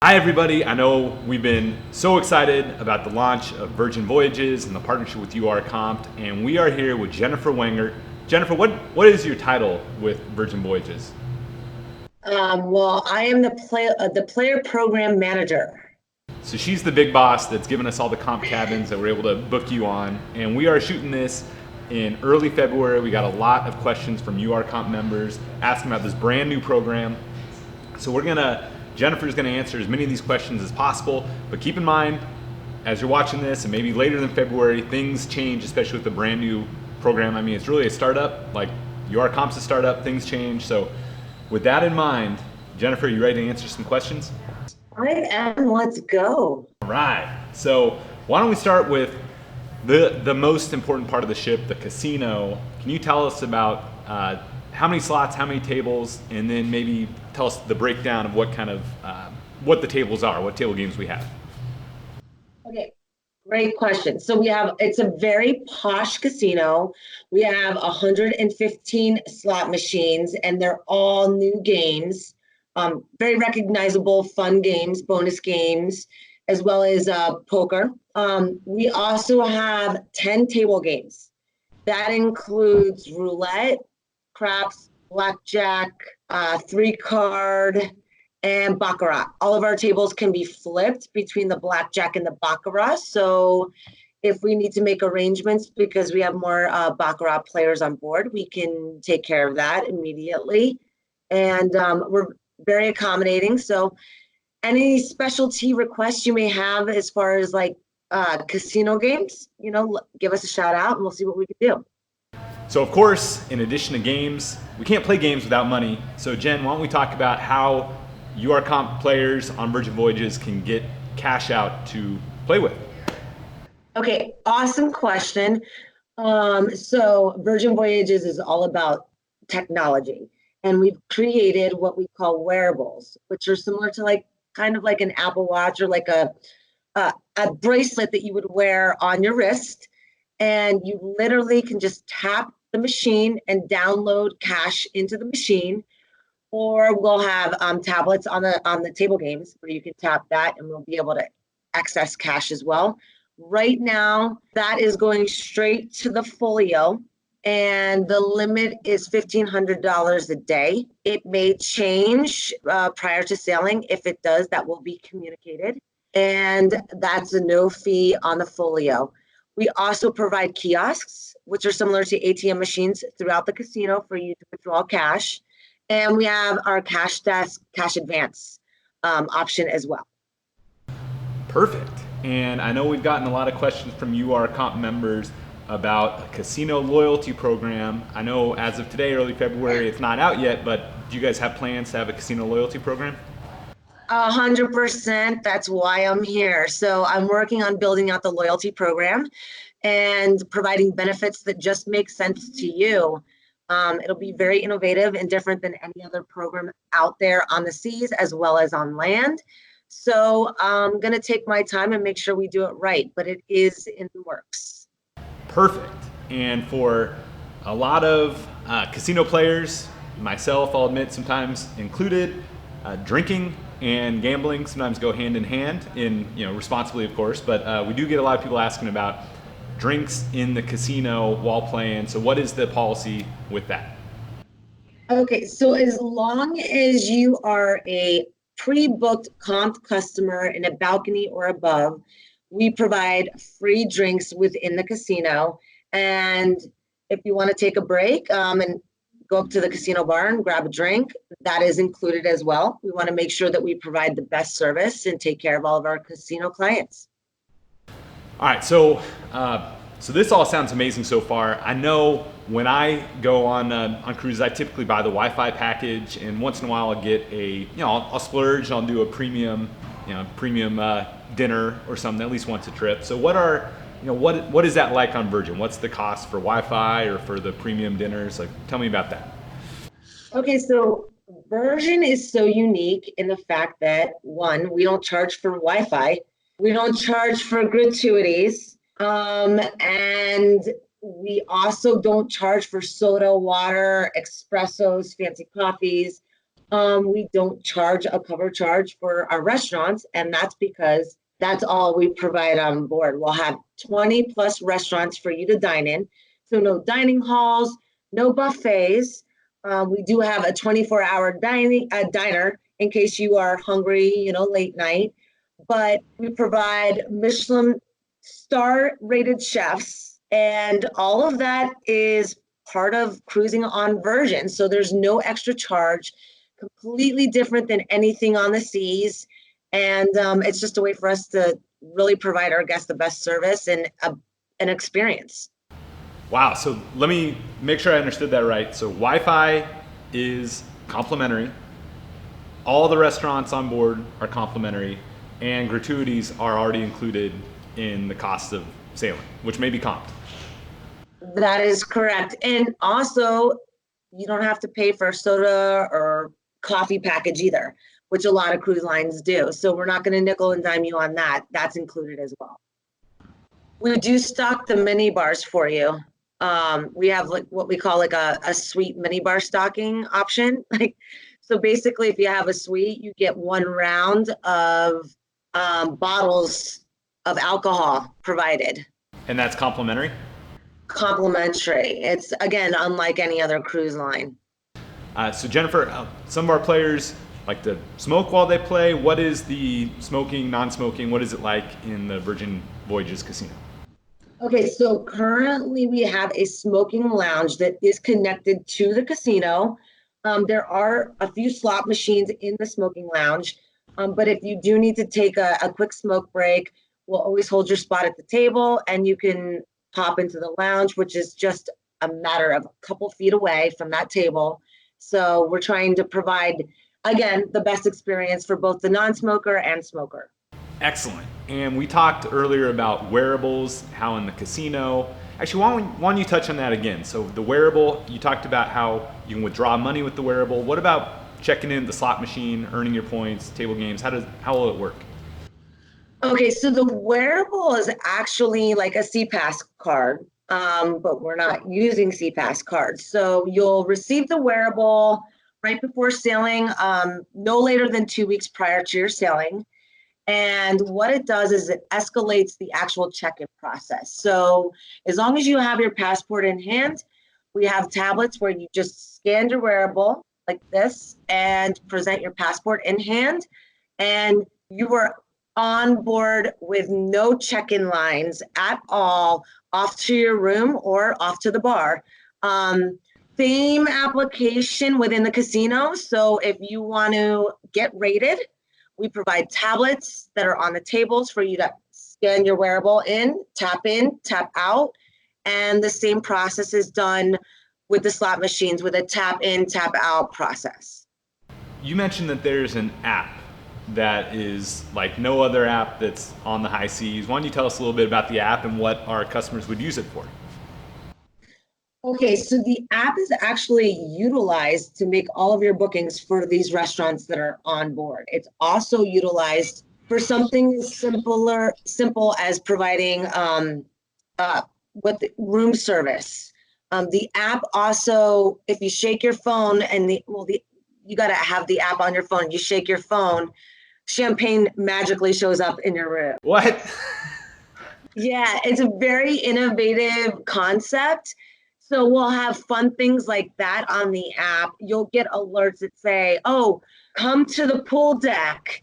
Hi, everybody. I know we've been so excited about the launch of Virgin Voyages and the partnership with URComped, and we are here with Jennifer Wengert. Jennifer, what is your title with Virgin Voyages? Well, I am the player program manager. So she's the big boss that's given us all the comp cabins that we're able to book you on, and we are shooting this in early February. We got a lot of questions from URComp members asking about this brand new program. So Jennifer's gonna answer as many of these questions as possible, but keep in mind, as you're watching this and maybe later than February, things change, especially with the brand new program. I mean, it's really a startup, like URComp's a startup, things change. So with that in mind, Jennifer, you ready to answer some questions? I am. Let's go. All right, so why don't we start with the most important part of the ship, the casino. Can you tell us about how many slots, how many tables, and then maybe tell us the breakdown of what the tables are, what table games we have? Okay, great question. So it's a very posh casino. We have 115 slot machines, and they're all new games. Very recognizable, fun games, bonus games, as well as poker. We also have 10 table games. That includes roulette, craps, blackjack, three card, and baccarat. All of our tables can be flipped between the blackjack and the baccarat. So if we need to make arrangements because we have more baccarat players on board, we can take care of that immediately. And we're very accommodating. So any specialty requests you may have as far as like casino games, give us a shout out and we'll see what we can do. So of course, in addition to games, we can't play games without money. So Jen, why don't we talk about how URComp players on Virgin Voyages can get cash out to play with? Okay, awesome question. So Virgin Voyages is all about technology, and we've created what we call wearables, which are similar to like kind of like an Apple Watch or like a bracelet that you would wear on your wrist, and you literally can just tap the machine and download cash into the machine. Or we'll have tablets on the table games where you can tap that, and we'll be able to access cash as well. Right now, that is going straight to the folio, and the limit is $1,500 a day. It may change prior to sailing. If it does, that will be communicated, and that's a no fee on the folio. We also provide kiosks, which are similar to ATM machines throughout the casino for you to withdraw cash. And we have our cash desk, cash advance option as well. Perfect. And I know we've gotten a lot of questions from URComp members about a casino loyalty program. I know as of today, early February, it's not out yet, but do you guys have plans to have a casino loyalty program? 100%. That's why I'm here. So I'm working on building out the loyalty program and providing benefits that just make sense to you. It'll be very innovative and different than any other program out there on the seas as well as on land. So I'm going to take my time and make sure we do it right, but it is in the works. Perfect. And for a lot of casino players, myself, I'll admit, sometimes included, drinking and gambling sometimes go hand in hand, responsibly, of course. But we do get a lot of people asking about drinks in the casino while playing. So, what is the policy with that? Okay, so as long as you are a pre-booked comp customer in a balcony or above, we provide free drinks within the casino. And if you want to take a break and go up to the casino bar and grab a drink, that is included as well. We want to make sure that we provide the best service and take care of all of our casino clients. All right, so this all sounds amazing so far. I know when I go on cruises, I typically buy the Wi-Fi package, and once in a while I'll get I'll splurge, I'll do a premium dinner or something at least once a trip. So what is that like on Virgin? What's the cost for Wi-Fi or for the premium dinners? Like, tell me about that. Okay, so Virgin is so unique in the fact that one, we don't charge for Wi-Fi, we don't charge for gratuities, and we also don't charge for soda, water, espressos, fancy coffees. We don't charge a cover charge for our restaurants, and that's because that's all we provide on board. We'll have 20 plus restaurants for you to dine in. So no dining halls, no buffets. We do have a 24-hour diner in case you are hungry, late night. But we provide Michelin star rated chefs, and all of that is part of cruising on Virgin. So there's no extra charge, completely different than anything on the seas. And it's just a way for us to really provide our guests the best service and an experience. Wow. So let me make sure I understood that right. So Wi-Fi is complimentary. All the restaurants on board are complimentary, and gratuities are already included in the cost of sailing, which may be comped. That is correct. And also, you don't have to pay for a soda or coffee package either, which a lot of cruise lines do. So we're not going to nickel and dime you on that. That's included as well. We do stock the mini bars for you. We have like what we call like a suite mini bar stocking option. So basically, if you have a suite, you get one round of bottles of alcohol provided. And that's complimentary? Complimentary. It's, again, unlike any other cruise line. So Jennifer, some of our players like to smoke while they play. What is the smoking, non-smoking? What is it like in the Virgin Voyages Casino? Okay, so currently we have a smoking lounge that is connected to the casino. There are a few slot machines in the smoking lounge, but if you do need to take a quick smoke break, we'll always hold your spot at the table, and you can hop into the lounge, which is just a matter of a couple feet away from that table. So we're trying to provide, again, the best experience for both the non-smoker and smoker. Excellent. And we talked earlier about wearables, how in the casino. Actually, why don't you touch on that again? So the wearable, you talked about how you can withdraw money with the wearable. What about checking in the slot machine, earning your points, table games? How will it work? Okay, so the wearable is actually like a CPAS card, but we're not using CPAS cards. So you'll receive the wearable right before sailing, no later than 2 weeks prior to your sailing. And what it does is it escalates the actual check-in process. So as long as you have your passport in hand, we have tablets where you just scan your wearable like this and present your passport in hand, and you are on board with no check-in lines at all, off to your room or off to the bar. Same application within the casino. So if you want to get rated, we provide tablets that are on the tables for you to scan your wearable in, tap out. And the same process is done with the slot machines with a tap in, tap out process. You mentioned that there's an app that is like no other app that's on the high seas. Why don't you tell us a little bit about the app and what our customers would use it for? Okay, so the app is actually utilized to make all of your bookings for these restaurants that are on board. It's also utilized for something as simple as providing with room service. The app also, if you shake your phone and you got to have the app on your phone. You shake your phone, champagne magically shows up in your room. What? Yeah, it's a very innovative concept. So we'll have fun things like that on the app. You'll get alerts that say, oh, come to the pool deck.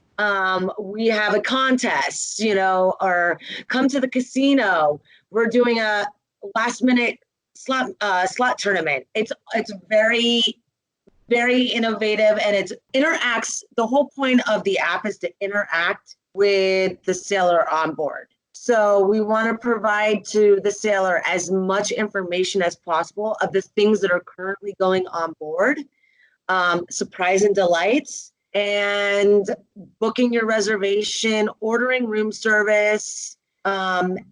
We have a contest, or come to the casino. We're doing a last minute slot tournament. It's very, very innovative, and it interacts. The whole point of the app is to interact with the sailor on board. So we want to provide to the sailor as much information as possible of the things that are currently going on board, surprise and delights, and booking your reservation, ordering room service,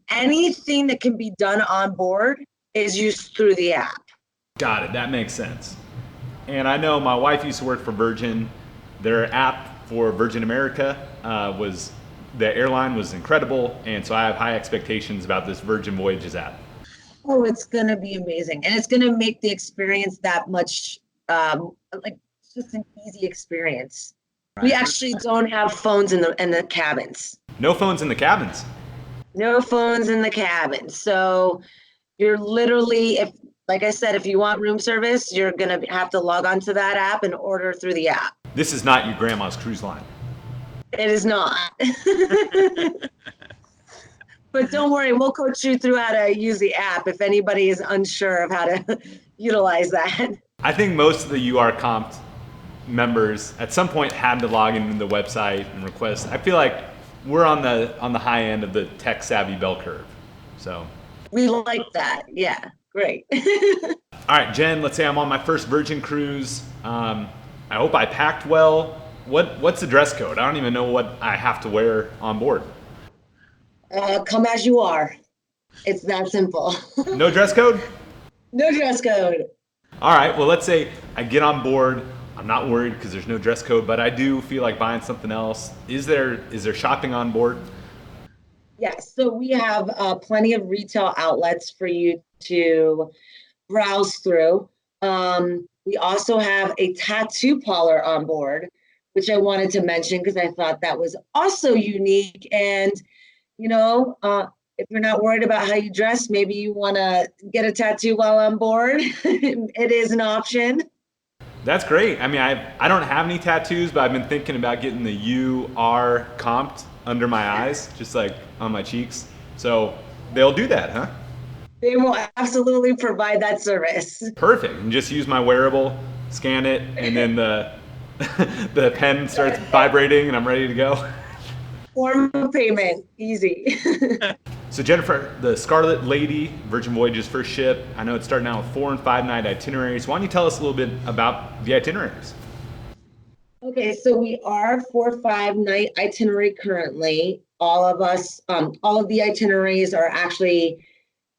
anything that can be done on board is used through the app. Got it. That makes sense. And I know my wife used to work for Virgin. Their app for Virgin America the airline was incredible, and so I have high expectations about this Virgin Voyages app. Oh, it's going to be amazing, and it's going to make the experience that much It's just an easy experience. We Right. actually don't have phones in the cabins. No phones in the cabins. No phones in the cabin. So you're literally, if like I said, if you want room service, you're gonna have to log onto that app and order through the app. This is not your grandma's cruise line. It is not. But don't worry, we'll coach you through how to use the app if anybody is unsure of how to utilize that. I think most of the URComped members at some point had to log into the website and request. I feel like we're on the high end of the tech savvy bell curve. So We like that. Yeah, great. all right, Jen, let's say I'm on my first Virgin cruise. I hope I packed well. What's the dress code? I don't even know what I have to wear on board. Come as you are. It's that simple. No dress code? No dress code. All right, well, let's say I get on board. I'm not worried because there's no dress code, but I do feel like buying something else. Is there shopping on board? Yes, so we have plenty of retail outlets for you to browse through. We also have a tattoo parlor on board, which I wanted to mention because I thought that was also unique. And, if you're not worried about how you dress, maybe you want to get a tattoo while on board. It is an option. That's great. I mean, I don't have any tattoos, but I've been thinking about getting the URComped under my eyes, just like on my cheeks. So they'll do that, huh? They will absolutely provide that service. Perfect. And just use my wearable, scan it, and then the the pen starts vibrating, and I'm ready to go. Form of payment, easy. So Jennifer, the Scarlet Lady, Virgin Voyages first ship, I know it's starting out with 4 and 5 night itineraries. Why don't you tell us a little bit about the itineraries? Okay, so we are 4-5 night itinerary currently. All of the itineraries are actually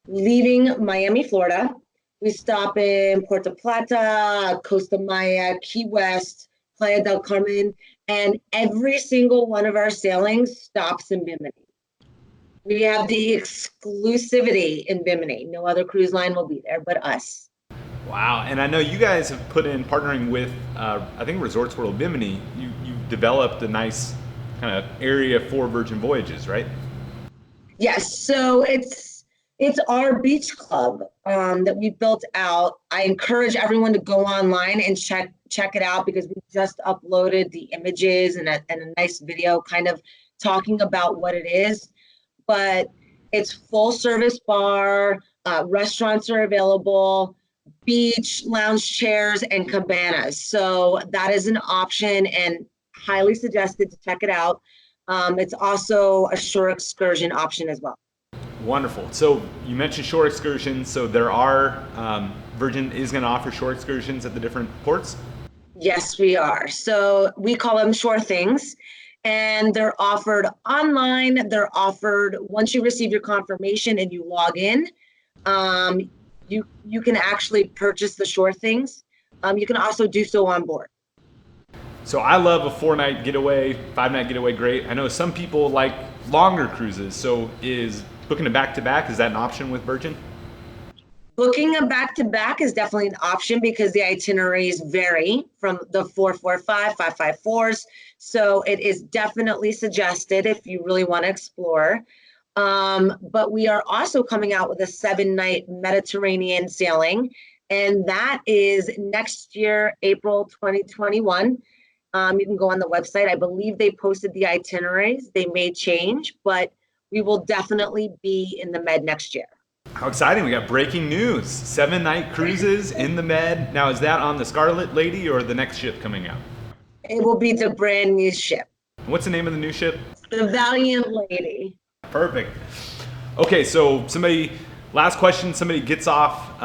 leaving Miami, Florida. We stop in Puerto Plata, Costa Maya, Key West, Playa del Carmen, and every single one of our sailings stops in Bimini. We have the exclusivity in Bimini. No other cruise line will be there but us. Wow, and I know you guys have put in partnering with, I think Resorts World Bimini. You've developed a nice kind of area for Virgin Voyages, right? Yes, so it's our beach club that we built out. I encourage everyone to go online and check it out because we just uploaded the images and a nice video kind of talking about what it is. But it's full service bar, restaurants are available, beach, lounge chairs, and cabanas. So that is an option and highly suggested to check it out. It's also a shore excursion option as well. Wonderful. So you mentioned shore excursions. So there are, Virgin is going to offer shore excursions at the different ports? Yes, we are. So we call them shore things. And they're offered online. They're offered once you receive your confirmation and you log in. You can actually purchase the shore things. You can also do so on board. So I love a 4-night getaway, 5-night getaway, great. I know some people like longer cruises. So is booking a back-to-back, is that an option with Virgin? Booking a back-to-back is definitely an option because the itineraries vary from the 4-4-5, 5-5-4s. So it is definitely suggested if you really want to explore. But we are also coming out with a 7-night Mediterranean sailing, and that is next year, April 2021. You can go on the website. I believe they posted the itineraries. They may change, but we will definitely be in the Med next year. How exciting. We got breaking news. 7-night cruises in the Med. Now, is that on the Scarlet Lady or the next ship coming out? It will be the brand new ship. What's the name of the new ship? The Valiant Lady. Perfect. Okay, so last question, somebody gets off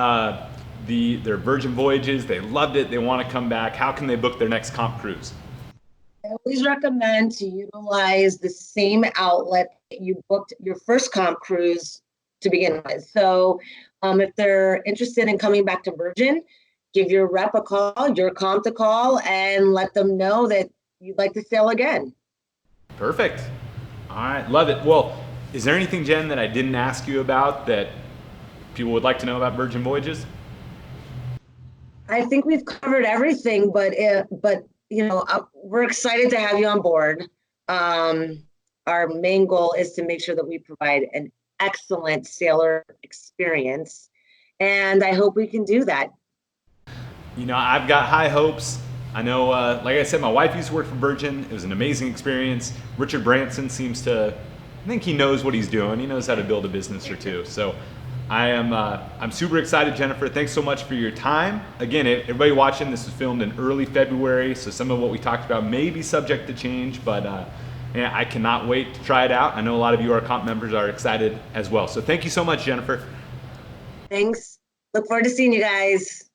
their Virgin Voyages. They loved it. They want to come back. How can they book their next comp cruise? I always recommend to utilize the same outlet that you booked your first comp cruise to begin with. So if they're interested in coming back to Virgin, give your rep a call, your comp a call, and let them know that you'd like to sail again. Perfect. All right, love it. Well, is there anything, Jen, that I didn't ask you about that people would like to know about Virgin Voyages? I think we've covered everything, but we're excited to have you on board. Um, our main goal is to make sure that we provide an excellent sailor experience, and I hope we can do that. I've got high hopes. I know, like I said, my wife used to work for Virgin. It was an amazing experience. Richard Branson seems to, I think he knows what he's doing. He knows how to build a business or two. So I'm super excited, Jennifer. Thanks so much for your time. Again, everybody watching, this was filmed in early February, so some of what we talked about may be subject to change, but yeah, I cannot wait to try it out. I know a lot of URComp members are excited as well. So thank you so much, Jennifer. Thanks. Look forward to seeing you guys.